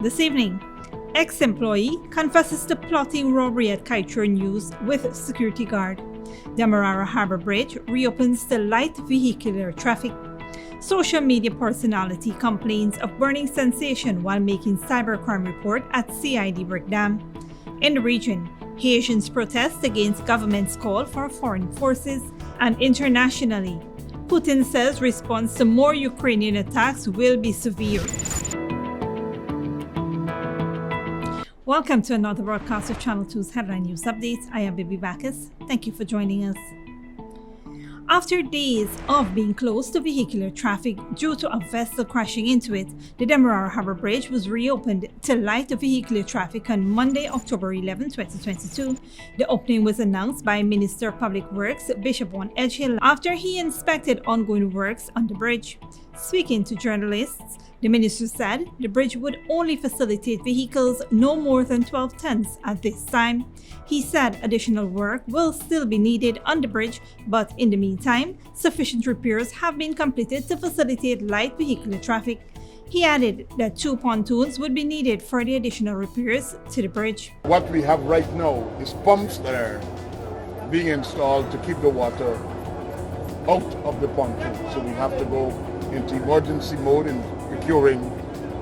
This evening, ex-employee confesses to plotting robbery at Kaieteur News with security guard. Demerara Harbour Bridge reopens to light vehicular traffic. Social media personality complains of burning sensation while making cybercrime report at CID Brick Dam. In the region, Haitians protest against government's call for foreign forces. And internationally, Putin says response to more Ukrainian attacks will be severe. Welcome to another broadcast of Channel 2's Headline News Updates. I am Berbice. Thank you for joining us. After days of being closed to vehicular traffic due to a vessel crashing into it, the Demerara Harbour Bridge was reopened to light vehicular traffic on Monday, October 11, 2022. The opening was announced by Minister of Public Works Bishop Edgehill after he inspected ongoing works on the bridge. Speaking to journalists, the minister said the bridge would only facilitate vehicles no more than 12 tons at this time. He said additional work will still be needed on the bridge, but in the meantime, sufficient repairs have been completed to facilitate light vehicular traffic. He added that 2 pontoons would be needed for the additional repairs to the bridge. What we have right now is pumps that are being installed to keep the water out of the pontoon. So we have to go into emergency mode in procuring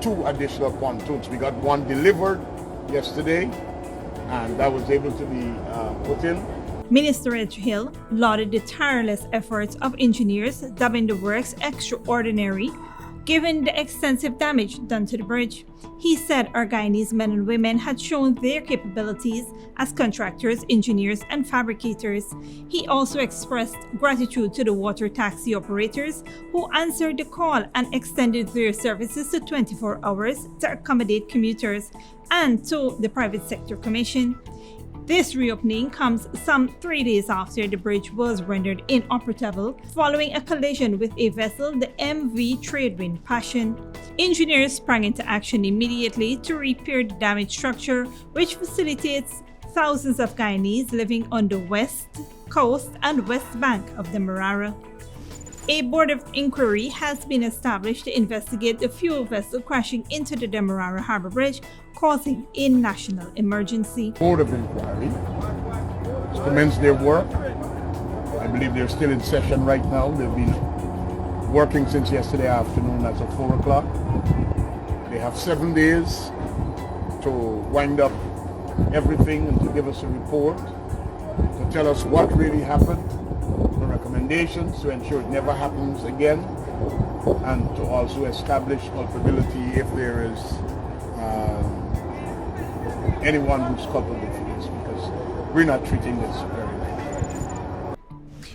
2 additional pontoons. We got one delivered yesterday, and that was able to be put in. Minister Edgehill lauded the tireless efforts of engineers, dubbing the works extraordinary, given the extensive damage done to the bridge. He said our Guyanese men and women had shown their capabilities as contractors, engineers, and fabricators. He also expressed gratitude to the water taxi operators who answered the call and extended their services to 24 hours to accommodate commuters, and to the Private Sector Commission. This reopening comes some 3 days after the bridge was rendered inoperable following a collision with a vessel, the MV Tradewind Passion. Engineers sprang into action immediately to repair the damaged structure, which facilitates thousands of Guyanese living on the west coast and west bank of the Demerara. A board of inquiry has been established to investigate the fuel vessel crashing into the Demerara Harbour Bridge, causing a national emergency. Board of inquiry has commenced their work. I believe they're still in session right now. They've been working since yesterday afternoon as of 4 o'clock. They have 7 days to wind up everything and to give us a report, to tell us what really happened, the recommendations to ensure it never happens again, and to also establish culpability if there is anyone who's culpable for this, because we're not treating this very well.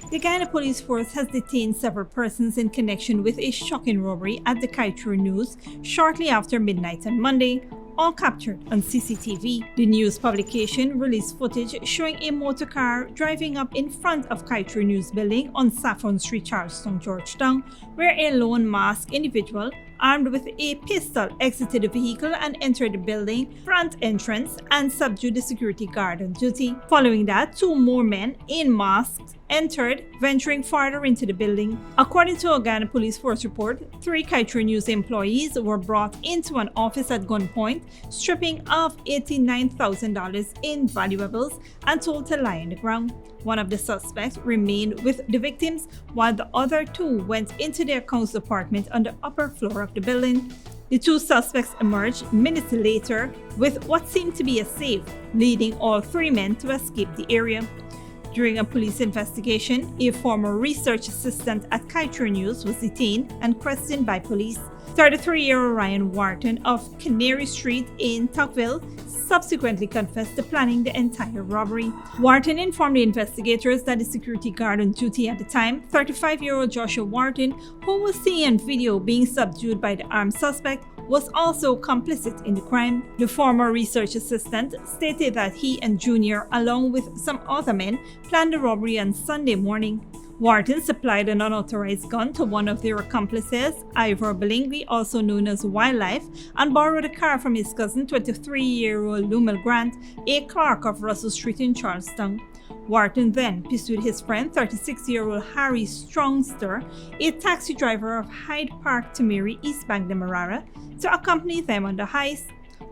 The Guyana Police Force has detained several persons in connection with a shocking robbery at the Kaieteur News shortly after midnight on Monday, all captured on CCTV. The news publication released footage showing a motor car driving up in front of Kaieteur News building on Saffron Street, Charleston, Georgetown, where a lone masked individual armed with a pistol exited the vehicle and entered the building front entrance and subdued the security guard on duty. Following that, 2 more men in masks entered, venturing farther into the building. According to a Guyana Police Force report, 3 Kaieteur News employees were brought into an office at gunpoint, stripping off $89,000 in valuables and told to lie on the ground. One of the suspects remained with the victims, while the other 2 went into their accounts department on the upper floor of the building. The 2 suspects emerged minutes later with what seemed to be a safe, leading all 3 men to escape the area. During a police investigation, a former research assistant at Kaieteur News was detained and questioned by police. 33-year-old Ryan Wharton of Canary Street in Tocqueville subsequently confessed to planning the entire robbery. Wharton informed the investigators that the security guard on duty at the time, 35-year-old Joshua Wharton, who was seen on video being subdued by the armed suspect, was also complicit in the crime. The former research assistant stated that he and Junior, along with some other men, planned the robbery on Sunday morning. Wharton supplied an unauthorized gun to one of their accomplices, Ivor Belingui, also known as Wildlife, and borrowed a car from his cousin, 23-year-old Lumel Grant, a clerk of Russell Street in Charleston. Wharton then pursued his friend, 36-year-old Harry Strongster, a taxi driver of Hyde Park to Mary East Bank Demerara, to accompany them on the heist.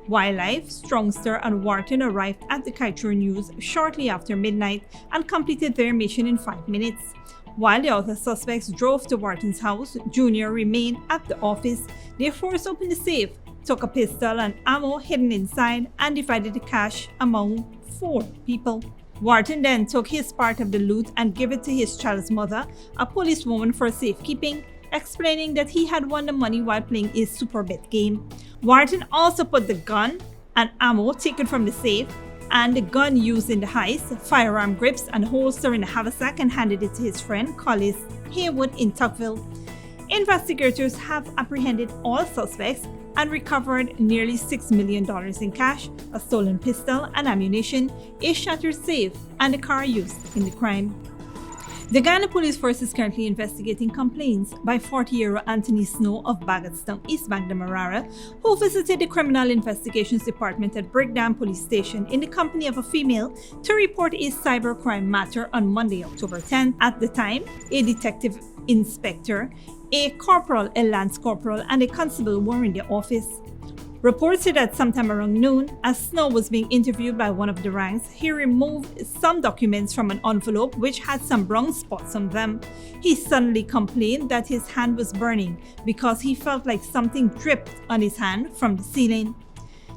Wildlife, Strongster, and Wharton arrived at the Kaieteur News shortly after midnight and completed their mission in 5 minutes. While the other suspects drove to Wharton's house, Junior remained at the office. They forced open the safe, took a pistol and ammo hidden inside, and divided the cash among 4 people. Wharton then took his part of the loot and gave it to his child's mother, a policewoman, for safekeeping, explaining that he had won the money while playing a super bet game. Wharton also put the gun and ammo taken from the safe and the gun used in the heist, firearm grips and holster in a haversack, and handed it to his friend Collis Haywood in Tuckville. Investigators have apprehended all suspects and recovered nearly $6 million in cash, a stolen pistol and ammunition, a shattered safe, and the car used in the crime. The Ghana Police Force is currently investigating complaints by 40-year-old Anthony Snow of Bagotstown, East Bank, Demerara, who visited the Criminal Investigations Department at Brickdam Police Station in the company of a female to report a cybercrime matter on Monday, October 10th. At the time, a detective inspector, a corporal, a lance corporal, and a constable were in the office. Reports said that sometime around noon, as Snow was being interviewed by one of the ranks, he removed some documents from an envelope which had some brown spots on them. He suddenly complained that his hand was burning because he felt like something dripped on his hand from the ceiling.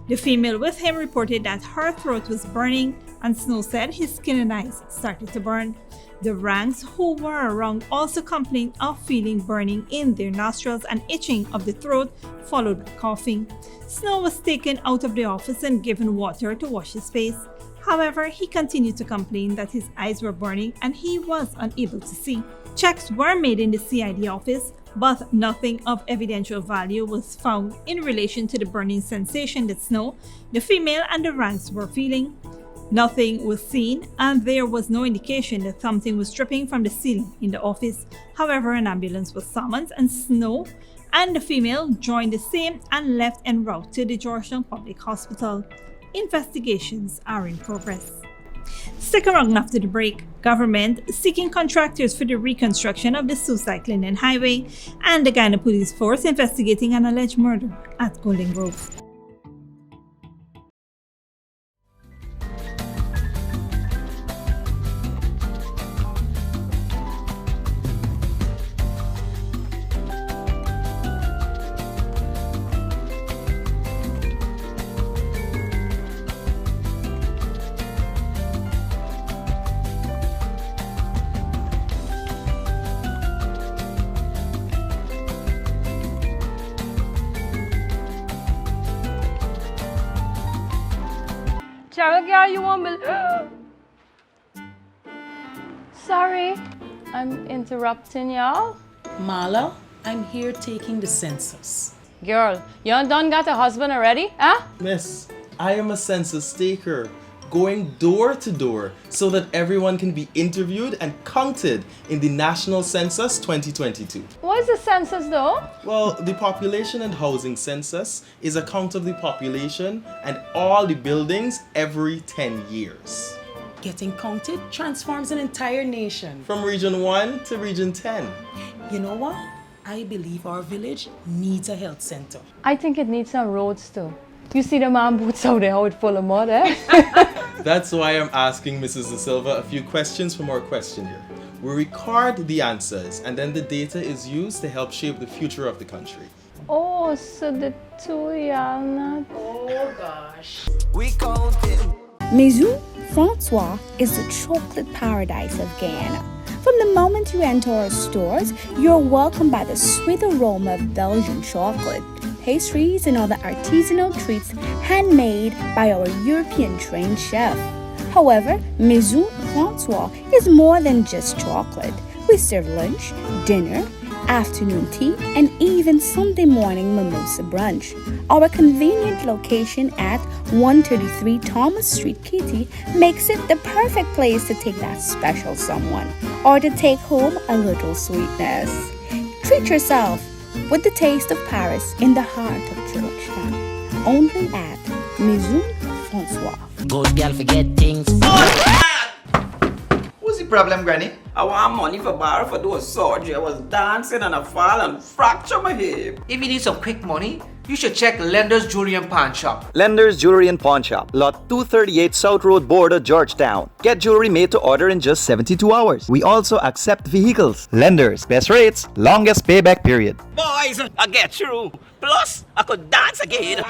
The female with him reported that her throat was burning, and Snow said his skin and eyes started to burn. The ranks who were around also complained of feeling burning in their nostrils and itching of the throat, followed by coughing. Snow was taken out of the office and given water to wash his face. However, he continued to complain that his eyes were burning and he was unable to see. Checks were made in the CID office, but nothing of evidential value was found in relation to the burning sensation that Snow, the female, and the ranks were feeling. Nothing was seen, and there was no indication that something was dripping from the ceiling in the office. However, an ambulance was summoned, and Snow and the female joined the same and left en route to the Georgetown Public Hospital. Investigations are in progress. Stick around after the break. Government seeking contractors for the reconstruction of the Suicide Linden Highway, and the Ghana Police Force investigating an alleged murder at Golden Grove. Cheryl, girl, you want me? Sorry, I'm interrupting y'all. Marla, I'm here taking the census. Girl, you done got a husband already, huh? Miss, I am a census taker, going door to door so that everyone can be interviewed and counted in the National Census 2022. What is the census though? Well, the Population and Housing Census is a count of the population and all the buildings every 10 years. Getting counted transforms an entire nation. From Region 1 to Region 10. You know what? I believe our village needs a health center. I think it needs some roads too. You see the man boots out there, how it full of mud, eh? That's why I'm asking Mrs. De Silva a few questions from our questionnaire. We record the answers and then the data is used to help shape the future of the country. Oh, so the two y'all not... Oh gosh. We counted. Maison Francois is the chocolate paradise of Guyana. From the moment you enter our stores, you're welcomed by the sweet aroma of Belgian chocolate, pastries, and other artisanal treats handmade by our European-trained chef. However, Maison Francois is more than just chocolate. We serve lunch, dinner, afternoon tea, and even Sunday morning mimosa brunch. Our convenient location at 133 Thomas Street, Katy, makes it the perfect place to take that special someone or to take home a little sweetness. Treat yourself with the taste of Paris in the heart of Georgetown. Only at Maison Francois. Good girl forget things. What's the problem, Granny? I want money for borrow for those surgery. I was dancing and I fall and fracture my hip. If you need some quick money, you should check Lender's Jewelry and Pawn Shop. Lender's Jewelry and Pawn Shop, Lot 238 South Road Border, Georgetown. Get jewelry made to order in just 72 hours. We also accept vehicles. Lender's, best rates, longest payback period. Boys, I get through. Plus, I could dance again.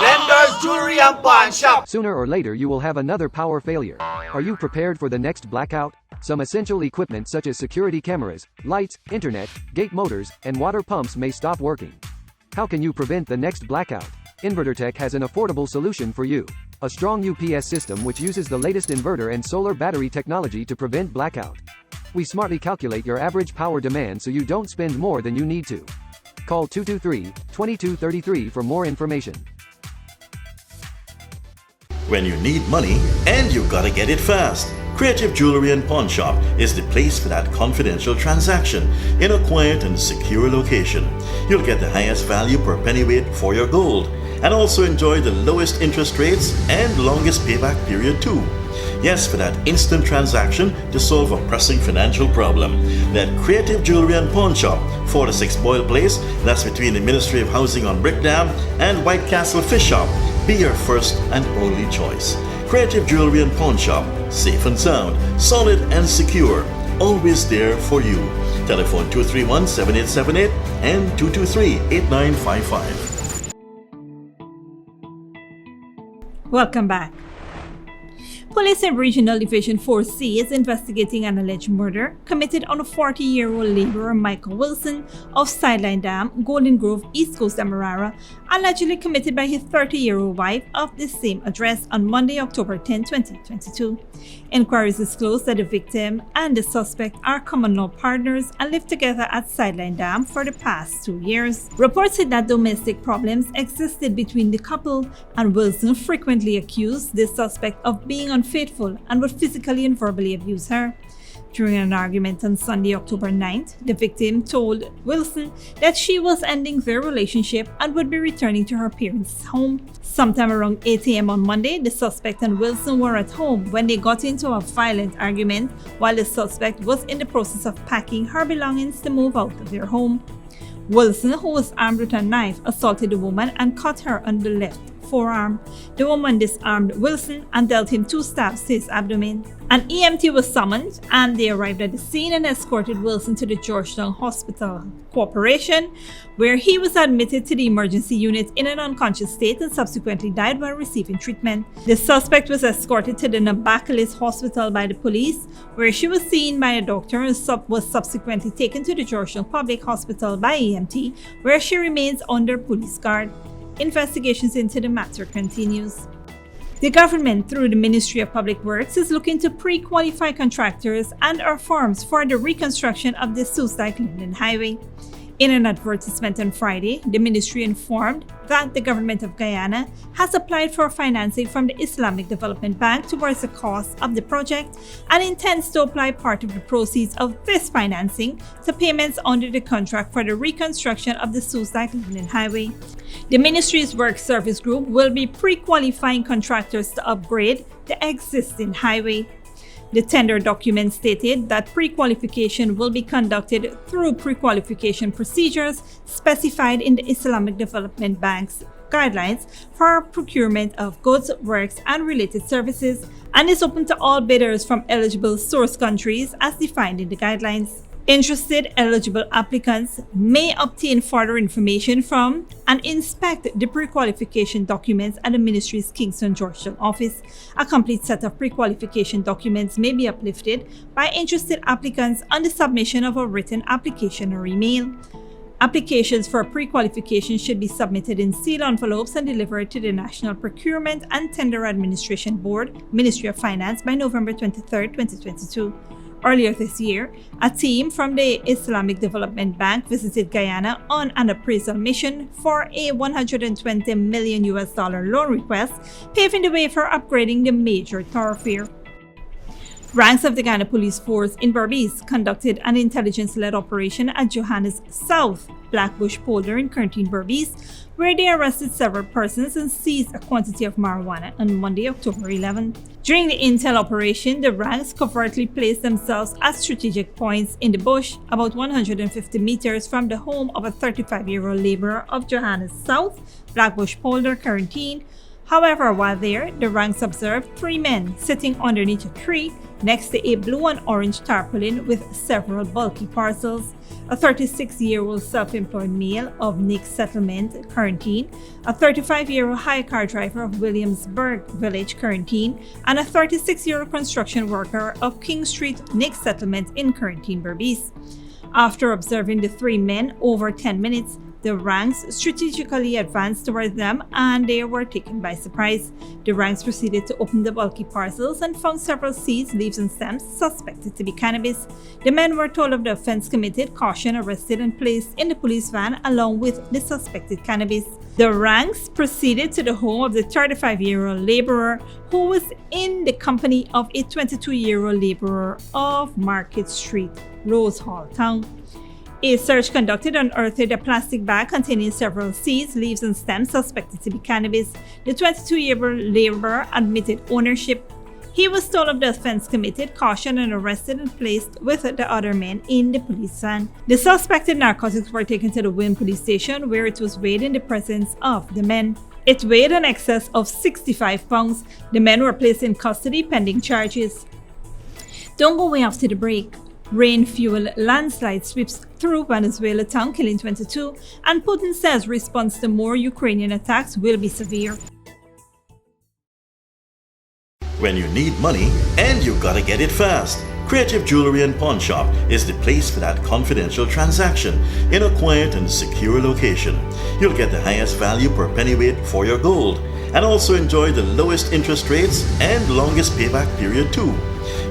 Lender's Jewelry and Pawn Shop. Sooner or later you will have another power failure. Are you prepared for the next blackout? Some essential equipment such as security cameras, lights, internet, gate motors, and water pumps may stop working. How can you prevent the next blackout? InverterTech has an affordable solution for you. A strong UPS system which uses the latest inverter and solar battery technology to prevent blackout. We smartly calculate your average power demand so you don't spend more than you need to. Call 223-2233 for more information. When you need money and you gotta get it fast, Creative Jewelry and Pawn Shop is the place for that confidential transaction in a quiet and secure location. You'll get the highest value per pennyweight for your gold and also enjoy the lowest interest rates and longest payback period too. Yes, for that instant transaction to solve a pressing financial problem. That Creative Jewelry and Pawn Shop, 46 Boyle Place, that's between the Ministry of Housing on Brick Dam and White Castle Fish Shop. Be your first and only choice. Creative Jewelry and Pawn Shop, safe and sound, solid and secure, always there for you. Telephone 231-7878 and 223-8955. Welcome back. Police in Regional Division 4C is investigating an alleged murder committed on a 40-year-old laborer Michael Wilson of Sideline Dam, Golden Grove, East Coast, Demerara, allegedly committed by his 30-year-old wife of the same address on Monday, October 10, 2022. Inquiries disclosed that the victim and the suspect are common law partners and lived together at Sideline Dam for the past 2 years. Reports said that domestic problems existed between the couple, and Wilson frequently accused the suspect of being unfaithful and would physically and verbally abuse her. During an argument on Sunday, October 9th, the victim told Wilson that she was ending their relationship and would be returning to her parents' home. Sometime around 8 a.m. on Monday, the suspect and Wilson were at home when they got into a violent argument while the suspect was in the process of packing her belongings to move out of their home. Wilson, who was armed with a knife, assaulted the woman and cut her on the left forearm. The woman disarmed Wilson and dealt him 2 stabs to his abdomen. An EMT was summoned and they arrived at the scene and escorted Wilson to the Georgetown Hospital Corporation, where he was admitted to the emergency unit in an unconscious state and subsequently died while receiving treatment. The suspect was escorted to the Nabacalis Hospital by the police, where she was seen by a doctor and was subsequently taken to the Georgetown Public Hospital by EMT, where she remains under police guard. Investigations into the matter continues. The government, through the Ministry of Public Works, is looking to pre-qualify contractors and/or firms for the reconstruction of the Sault-Ste-Cleveland Highway. In an advertisement on Friday, the ministry informed that the government of Guyana has applied for financing from the Islamic Development Bank towards the cost of the project and intends to apply part of the proceeds of this financing to payments under the contract for the reconstruction of the Sault-Ste-Cleveland Highway. The ministry's work service group will be pre-qualifying contractors to upgrade the existing highway. The tender document stated that pre-qualification will be conducted through pre-qualification procedures specified in the Islamic Development Bank's guidelines for procurement of goods, works, and related services, and is open to all bidders from eligible source countries as defined in the guidelines. Interested eligible applicants may obtain further information from and inspect the pre-qualification documents at the ministry's Kingston Georgetown office. A complete set of pre-qualification documents may be uplifted by interested applicants on the submission of a written application or email. Applications for pre-qualification should be submitted in sealed envelopes and delivered to the National Procurement and Tender Administration Board, Ministry of Finance, by November 23, 2022. Earlier this year, a team from the Islamic Development Bank visited Guyana on an appraisal mission for a $120 million loan request, paving the way for upgrading the major thoroughfare. Ranks of the Ghana Police Force in Berbice conducted an intelligence-led operation at Johannes South Blackbush Polder in Curtin, Berbice, where they arrested several persons and seized a quantity of marijuana on Monday, October 11. During the intel operation, the ranks covertly placed themselves at strategic points in the bush, about 150 meters from the home of a 35-year-old laborer of Johannes South Blackbush Polder, Curtin. However, while there, the ranks observed 3 men sitting underneath a tree next to a blue and orange tarpaulin with several bulky parcels. A 36-year-old self-employed male of Nick Settlement, Curtin, a 35-year-old hire car driver of Williamsburg Village, Curtin, and a 36-year-old construction worker of King Street, Nick Settlement in Curtin, Berbice. After observing the 3 men over 10 minutes, the ranks strategically advanced towards them and they were taken by surprise. The ranks proceeded to open the bulky parcels and found several seeds, leaves, and stems suspected to be cannabis. The men were told of the offense committed, cautioned, arrested, and placed in the police van along with the suspected cannabis. The ranks proceeded to the home of the 35-year-old laborer who was in the company of a 22-year-old laborer of Market Street, Rose Hall Town. A search conducted unearthed a plastic bag containing several seeds, leaves, and stems suspected to be cannabis. The 22-year-old laborer admitted ownership. He was told of the offense committed, cautioned, and arrested and placed with the other men in the police van. The suspected narcotics were taken to the Wynn police station where it was weighed in the presence of the men. It weighed in excess of 65 pounds. The men were placed in custody pending charges. Don't go away after the break. Rain-fueled landslide sweeps through Venezuela town, killing 22, and Putin says response to more Ukrainian attacks will be severe. When you need money and you gotta get it fast, Creative Jewelry and Pawn Shop is the place for that confidential transaction in a quiet and secure location. You'll get the highest value per pennyweight for your gold and also enjoy the lowest interest rates and longest payback period too.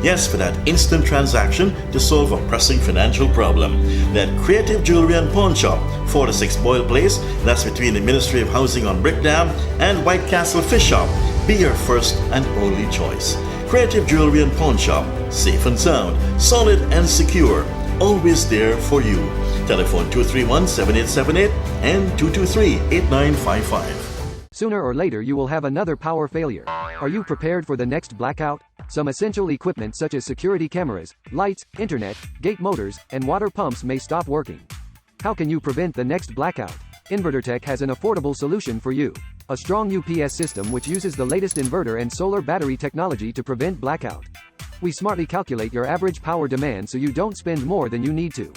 Yes, for that instant transaction to solve a pressing financial problem. That Creative Jewelry and Pawn Shop, 46 Boyle Place, that's between the Ministry of Housing on Brick Dam and White Castle Fish Shop. Be your first and only choice. Creative Jewelry and Pawn Shop, safe and sound, solid and secure, always there for you. Telephone 231-7878 and 223-8955. Sooner or later you will have another power failure. Are you prepared for the next blackout? Some essential equipment such as security cameras, lights, internet, gate motors, and water pumps may stop working. How can you prevent the next blackout? InverterTech has an affordable solution for you. A strong UPS system which uses the latest inverter and solar battery technology to prevent blackout. We smartly calculate your average power demand so you don't spend more than you need to.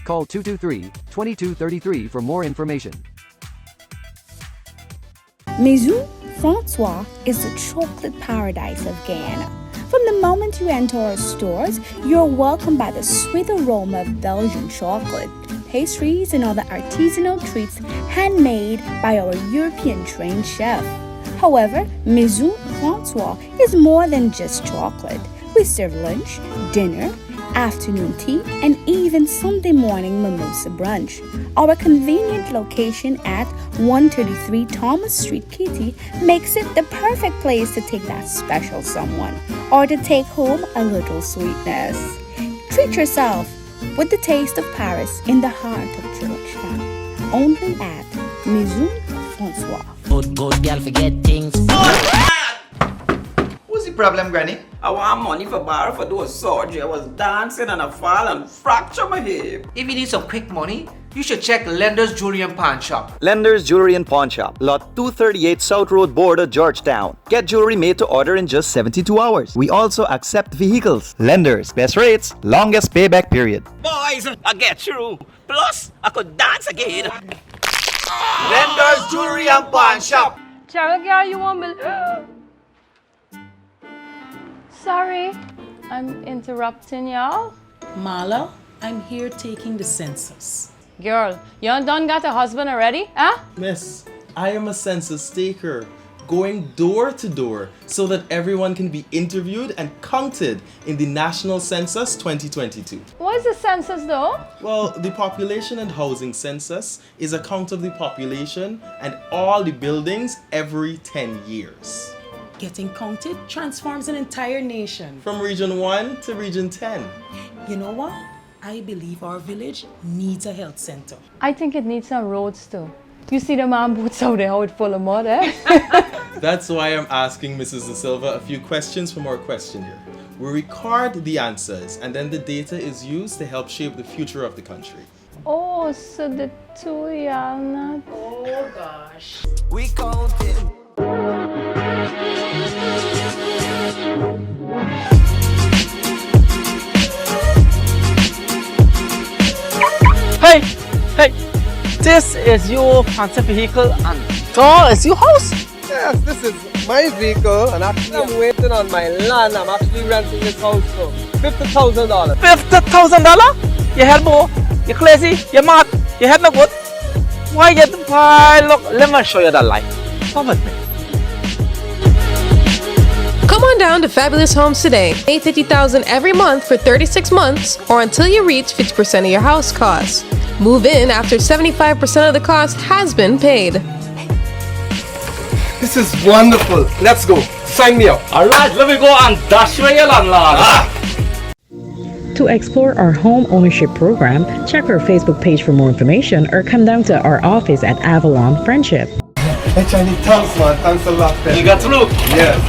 Call 223-2233 for more information. Maison Francois is the chocolate paradise of Ghana. From the moment you enter our stores, you're welcomed by the sweet aroma of Belgian chocolate, pastries, and other artisanal treats handmade by our European-trained chef. However, Maison Francois is more than just chocolate. We serve lunch, dinner, afternoon tea, and even Sunday morning mimosa brunch. Our convenient location at 133 Thomas Street, Kaieteur, makes it the perfect place to take that special someone or to take home a little sweetness. Treat yourself with the taste of Paris in the heart of Georgetown. Only at Maison Francois. Good girl forget things. What's the problem, Granny? I want money for borrow for those surgery. I was dancing and I fall and fracture my hip. If you need some quick money, you should check Lender's Jewelry and Pawn Shop. Lender's Jewelry and Pawn Shop, lot 238 South Road Border, Georgetown. Get jewelry made to order in just 72 hours. We also accept vehicles. Lenders, best rates, longest payback period. Boys, I get through. Plus, I could dance again. Lender's Jewelry and Pawn Shop. Cheryl, girl, you want me? Sorry, I'm interrupting y'all. Marla, I'm here taking the census. Girl, you done got a husband already, huh? Miss, I am a census taker, going door to door so that everyone can be interviewed and counted in the National Census 2022. What is the census though? Well, the Population and Housing Census is a count of the population and all the buildings every 10 years. getting counted transforms an entire nation. From region 1 to region 10. You know what? I believe our village needs a health center. I think it needs some roads too. You see the man boots out there, how it's full of mud, eh? That's why I'm asking Mrs. Da Silva a few questions from our questionnaire. We record the answers and then the data is used to help shape the future of the country. Oh, so the two y'all not. Oh gosh. We counting. Hey, this is your fancy vehicle and that is your house? Yes, this is my vehicle and actually I'm waiting on my land. I'm actually renting this house for $50,000. $50,000? You head boy, you crazy, you mad, you head not good. Why you look, let me show you that light. Come with me. Come on down to Fabulous Homes today. Pay $50,000 every month for 36 months or until you reach 50% of your house costs. Move in after 75% of the cost has been paid. This is wonderful. Let's go. Sign me up. Alright, let me go and dash you your landlord. To explore our home ownership program, check our Facebook page for more information or come down to our office at Avalon Friendship. Hey, Chinese, thanks, man. Thanks a lot. Man. You got through? Yes.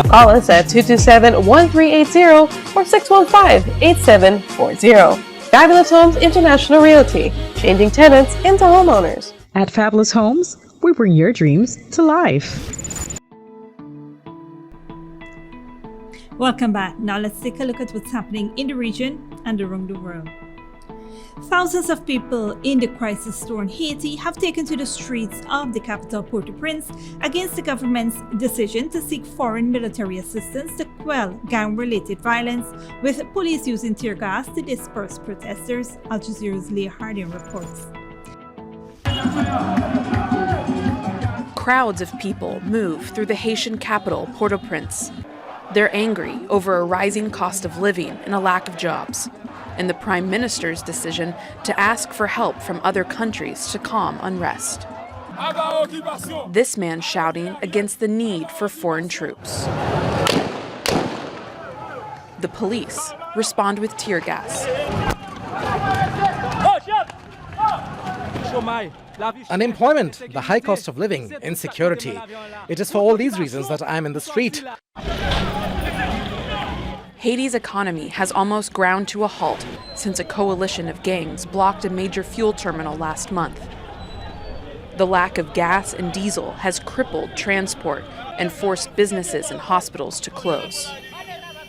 Call us at 227-1380 or 615-8740. Fabulous Homes International Realty, changing tenants into homeowners. At Fabulous Homes, we bring your dreams to life. Welcome back. Now let's take a look at what's happening in the region and around the world. Thousands of people in the crisis-torn Haiti have taken to the streets of the capital Port-au-Prince against the government's decision to seek foreign military assistance to quell gang-related violence, with police using tear gas to disperse protesters. Al Jazeera's Leah Harding reports. Crowds of people move through the Haitian capital, Port-au-Prince. They're angry over a rising cost of living and a lack of jobs, and the Prime Minister's decision to ask for help from other countries to calm unrest. This man shouting against the need for foreign troops. The police respond with tear gas. Unemployment, the high cost of living, insecurity. It is for all these reasons that I am in the street. Haiti's economy has almost ground to a halt since a coalition of gangs blocked a major fuel terminal last month. The lack of gas and diesel has crippled transport and forced businesses and hospitals to close.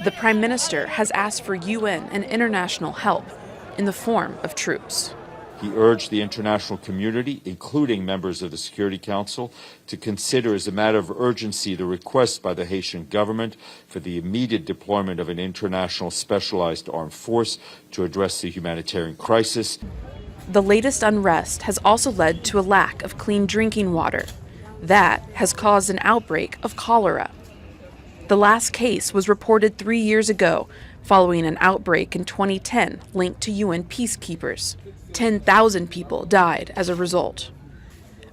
The Prime Minister has asked for UN and international help in the form of troops. He urged the international community, including members of the Security Council, to consider as a matter of urgency the request by the Haitian government for the immediate deployment of an international specialized armed force to address the humanitarian crisis. The latest unrest has also led to a lack of clean drinking water. That has caused an outbreak of cholera. The last case was reported 3 years ago, following an outbreak in 2010 linked to UN peacekeepers. 10,000 people died as a result.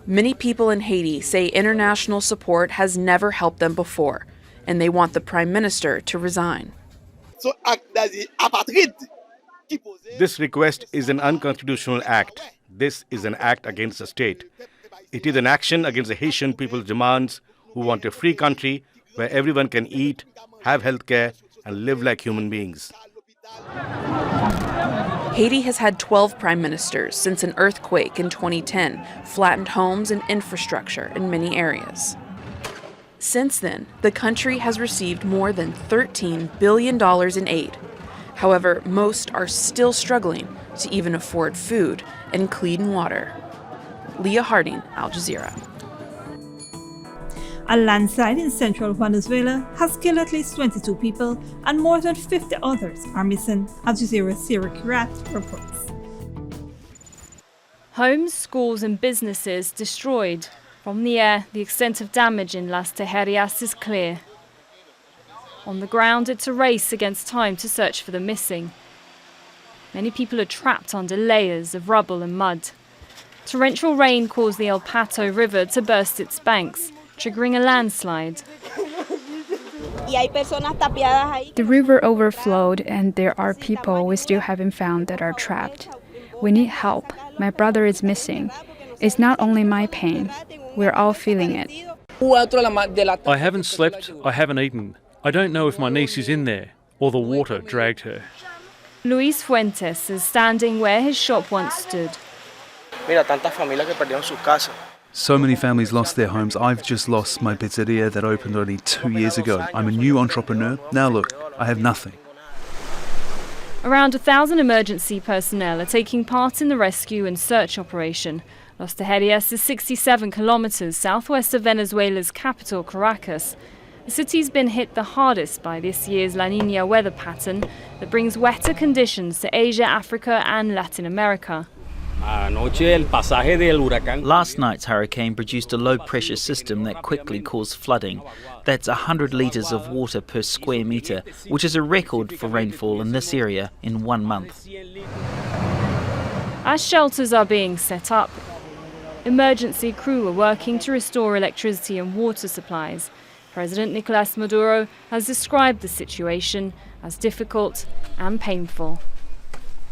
Many people in Haiti say international support has never helped them before, and they want the Prime Minister to resign. This request is an unconstitutional act. This is an act against the state. It is an action against the Haitian people's demands, who want a free country where everyone can eat, have health care, and live like human beings. Haiti has had 12 prime ministers since an earthquake in 2010 flattened homes and infrastructure in many areas. Since then, the country has received more than $13 billion in aid. However, most are still struggling to even afford food and clean water. Leah Harding, Al Jazeera. A landslide in central Venezuela has killed at least 22 people and more than 50 others are missing. Al Jazeera's Sarah Kirat reports. Homes, schools and businesses destroyed. From the air, the extent of damage in Las Tejerias is clear. On the ground, it's a race against time to search for the missing. Many people are trapped under layers of rubble and mud. Torrential rain caused the El Pato River to burst its banks, triggering a landslide. The river overflowed and there are people we still haven't found that are trapped. We need help. My brother is missing. It's not only my pain. We're all feeling it. I haven't slept, I haven't eaten. I don't know if my niece is in there or the water dragged her. Luis Fuentes is standing where his shop once stood. So many families lost their homes. I've just lost my pizzeria that opened only 2 years ago. I'm a new entrepreneur. Now look, I have nothing. Around 1,000 emergency personnel are taking part in the rescue and search operation. Los Tejerías is 67 kilometers southwest of Venezuela's capital, Caracas. The city's been hit the hardest by this year's La Niña weather pattern that brings wetter conditions to Asia, Africa and Latin America. Last night's hurricane produced a low-pressure system that quickly caused flooding. That's 100 litres of water per square metre, which is a record for rainfall in this area in 1 month. As shelters are being set up, emergency crew are working to restore electricity and water supplies. President Nicolas Maduro has described the situation as difficult and painful.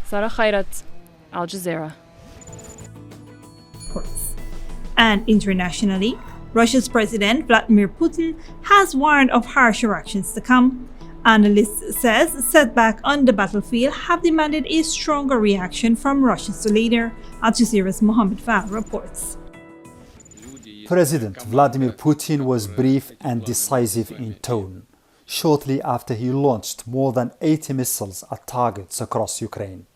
Sarah Khairat, Al Jazeera. And internationally, Russia's President Vladimir Putin has warned of harsher actions to come. Analysts says setbacks on the battlefield have demanded a stronger reaction from Russia's leader. Al Jazeera's Mohammed Val reports. President Vladimir Putin was brief and decisive in tone, shortly after he launched more than 80 missiles at targets across Ukraine.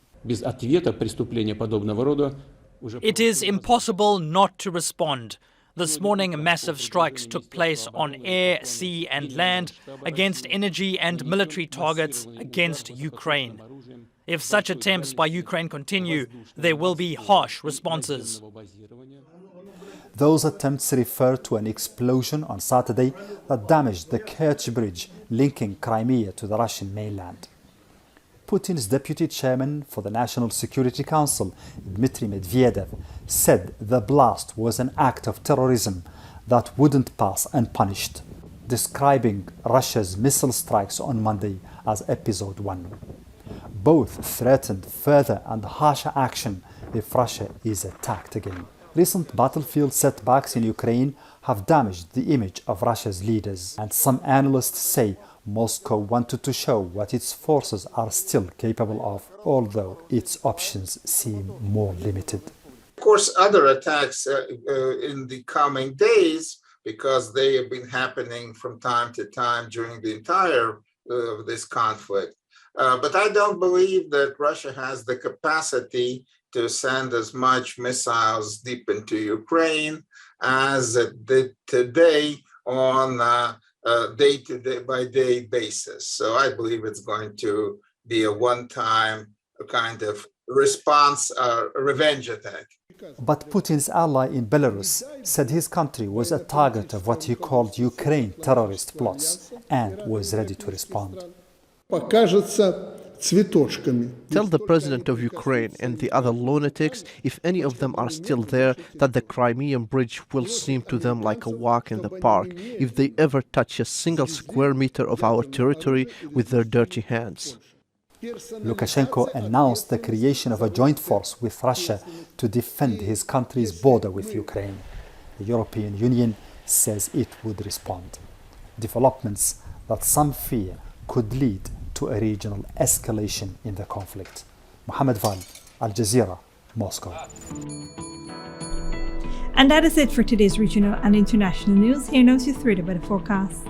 It is impossible not to respond. This morning, massive strikes took place on air, sea and land against energy and military targets against Ukraine. If such attempts by Ukraine continue, there will be harsh responses. Those attempts refer to an explosion on Saturday that damaged the Kaieteur bridge linking Crimea to the Russian mainland. Putin's deputy chairman for the National Security Council, Dmitry Medvedev, said the blast was an act of terrorism that wouldn't pass unpunished, describing Russia's missile strikes on Monday as episode 1. Both threatened further and harsher action if Russia is attacked again. Recent battlefield setbacks in Ukraine have damaged the image of Russia's leaders, and some analysts say Moscow wanted to show what its forces are still capable of, although its options seem more limited. Of course, other attacks in the coming days, because they have been happening from time to time during the entire of this conflict. But I don't believe that Russia has the capacity to send as much missiles deep into Ukraine as it did today on a day-by-day basis. So I believe it's going to be a one-time kind of response, a revenge attack. But Putin's ally in Belarus said his country was a target of what he called Ukraine terrorist plots and was ready to respond. Tell the president of Ukraine and the other lunatics, if any of them are still there, that the Crimean bridge will seem to them like a walk in the park if they ever touch a single square meter of our territory with their dirty hands. Lukashenko announced the creation of a joint force with Russia to defend his country's border with Ukraine. The European Union says it would respond. Developments that some fear could lead to a regional escalation in the conflict. Mohammed Val, Al Jazeera, Moscow. And that is it for today's regional and international news. Here now to 3 about the forecast.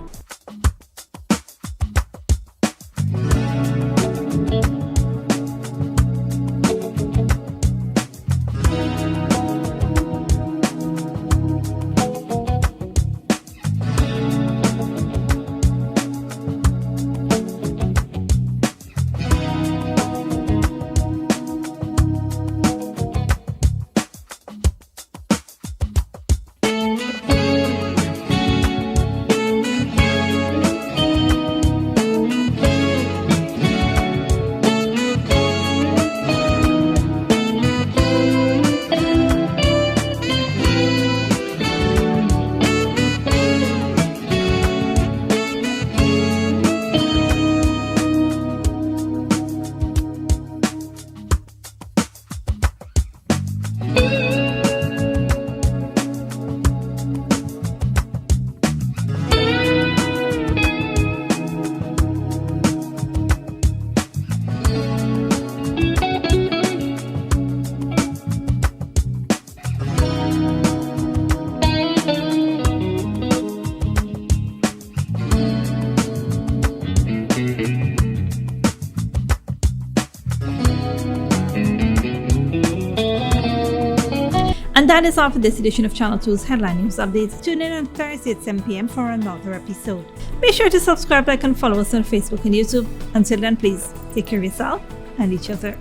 And that is all for this edition of Channel 2's Headline News Updates. Tune in on Thursday at 7 p.m. for another episode. Be sure to subscribe, like, and follow us on Facebook and YouTube. Until then, please take care of yourself and each other.